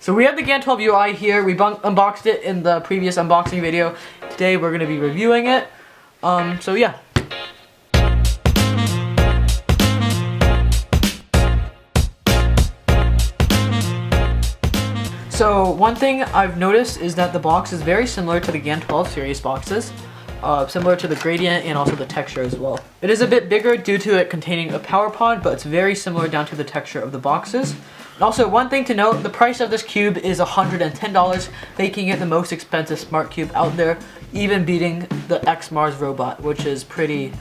So we have the GAN12 UI here. We unboxed it in the previous unboxing video. Today we're going to be reviewing it. So yeah. So one thing I've noticed is that the box is very similar to the GAN12 series boxes. Similar to the gradient and also the texture as well. It is a bit bigger due to it containing a power pod, but it's very similar down to the texture of the boxes. And also one thing to note, the price of this cube is $110, making it the most expensive Smartcube out there, even beating the X Mars robot, which is pretty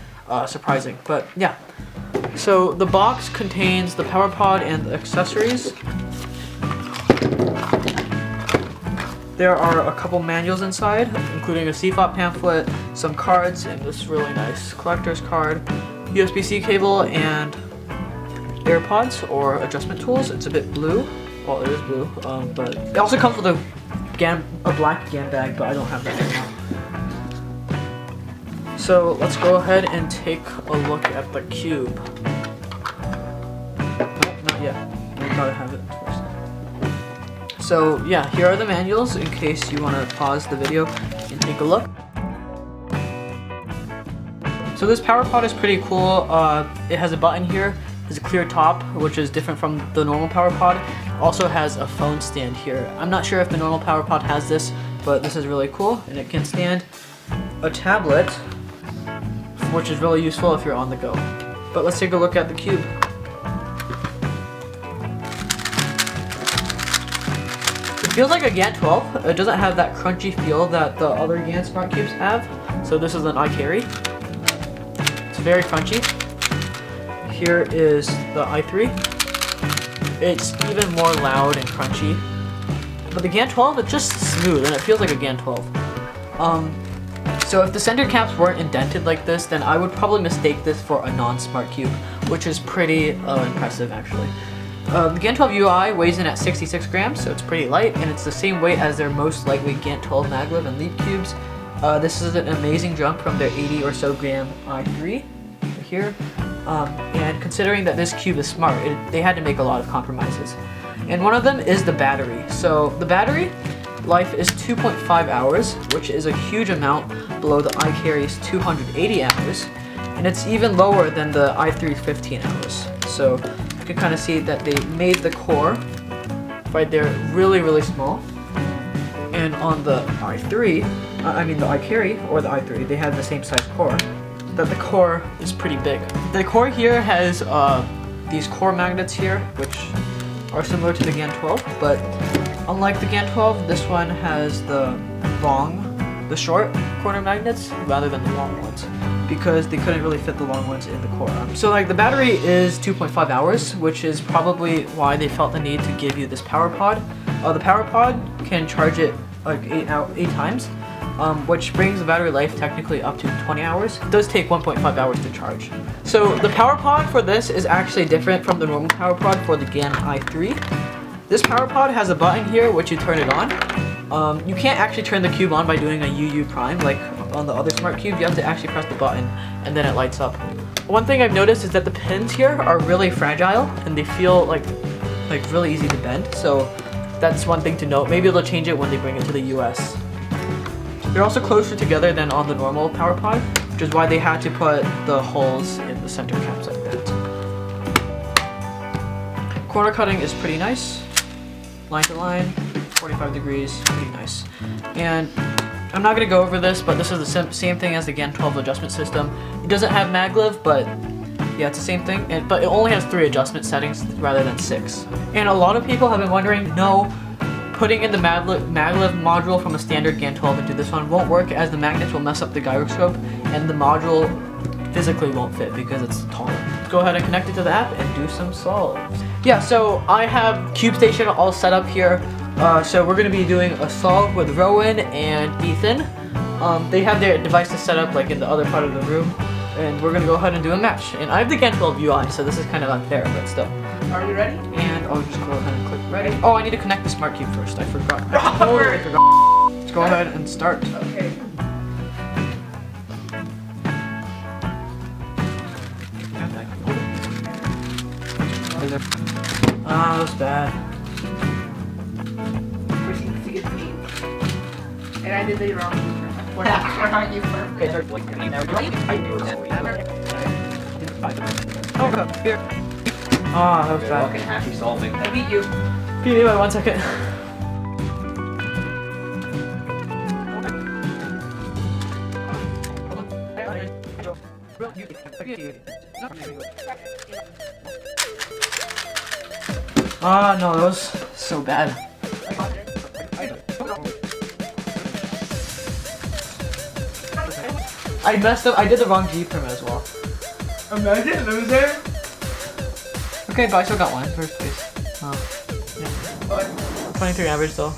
surprising. But yeah, so the box contains the power pod and the accessories. There are a couple manuals inside, including a CFOP pamphlet, some cards, and this really nice collector's card, USB-C cable, and AirPods or adjustment tools. It's a bit blue. Well, it is blue, but it also comes with a black GAN bag, but I don't have that right now. So let's go ahead and take a look at the cube. Oh, not yet. We gotta have it first. So yeah, here are the manuals in case you want to pause the video and take a look. So this power pod is pretty cool. It has a button here. There's a clear top, which is different from the normal power pod. It also has a phone stand here. I'm not sure if the normal power pod has this, but this is really cool, and it can stand a tablet, which is really useful if you're on the go. But let's take a look at the cube. It feels like a GAN12. It doesn't have that crunchy feel that the other GAN Smartcubes have. So this is an i3. It's very crunchy. Here is the i3. It's even more loud and crunchy. But the GAN12, it's just smooth and it feels like a GAN12. So if the center caps weren't indented like this, then I would probably mistake this for a non-Smartcube, which is pretty impressive actually. The GAN12 UI weighs in at 66 grams, so it's pretty light, and it's the same weight as their most likely GAN12 maglev and leap cubes. This is an amazing jump from their 80 or so gram i3 here. And considering that this cube is smart, they had to make a lot of compromises. And one of them is the battery. So the battery life is 2.5 hours, which is a huge amount below the iCarry's 280 hours. And it's even lower than the i3's 15 hours. So you can kind of see that they made the core right there really, really small. And on the the iCarry or the i3, they have the same size core. That the core is pretty big. The core here has these core magnets here, which are similar to the GAN12, but unlike the GAN12, this one has the short corner magnets rather than the long ones, because they couldn't really fit the long ones in the core. So like the battery is 2.5 hours, which is probably why they felt the need to give you this power pod. The power pod can charge it like 8 times. Which brings the battery life technically up to 20 hours. It does take 1.5 hours to charge. So the power pod for this is actually different from the normal power pod for the GAN i3. This power pod has a button here which you turn it on. You can't actually turn the cube on by doing a UU prime like on the other Smartcube. You have to actually press the button and then it lights up. One thing I've noticed is that the pins here are really fragile and they feel like really easy to bend. So that's one thing to note. Maybe they'll change it when they bring it to the US. They're also closer together than on the normal power pod, which is why they had to put the holes in the center caps like that. Corner cutting is pretty nice. Line to line, 45 degrees, pretty nice. And I'm not going to go over this, but this is the same thing as the GAN12 adjustment system. It doesn't have maglev, but yeah, it's the same thing. But it only has 3 adjustment settings rather than 6. And a lot of people have been wondering, no, putting in the maglev module from a standard GAN12 into this one won't work, as the magnets will mess up the gyroscope and the module physically won't fit because it's taller. Let's go ahead and connect it to the app and do some solves. Yeah, so I have Cube Station all set up here. So we're going to be doing a solve with Rowan and Ethan. They have their devices set up like in the other part of the room, and we're going to go ahead and do a match. And I have the GAN12 UI, so this is kind of unfair, but still. Are you ready? And I'll just go ahead and click ready. Oh, I need to connect the Smartcube first. I forgot. I totally forgot. Let's go ahead and start. Okay. Ah, that was bad. I did the wrong. We're not you for. Okay, sorry. Oh god, here. Ah, that was You're bad. fucking happy solving. I beat you. Can you wait 1 second? Ah, no, that was so bad. I messed up. I did the wrong G permit as well. Imagine loser. Okay, but I still got one first place. Oh, yeah. 23 average though.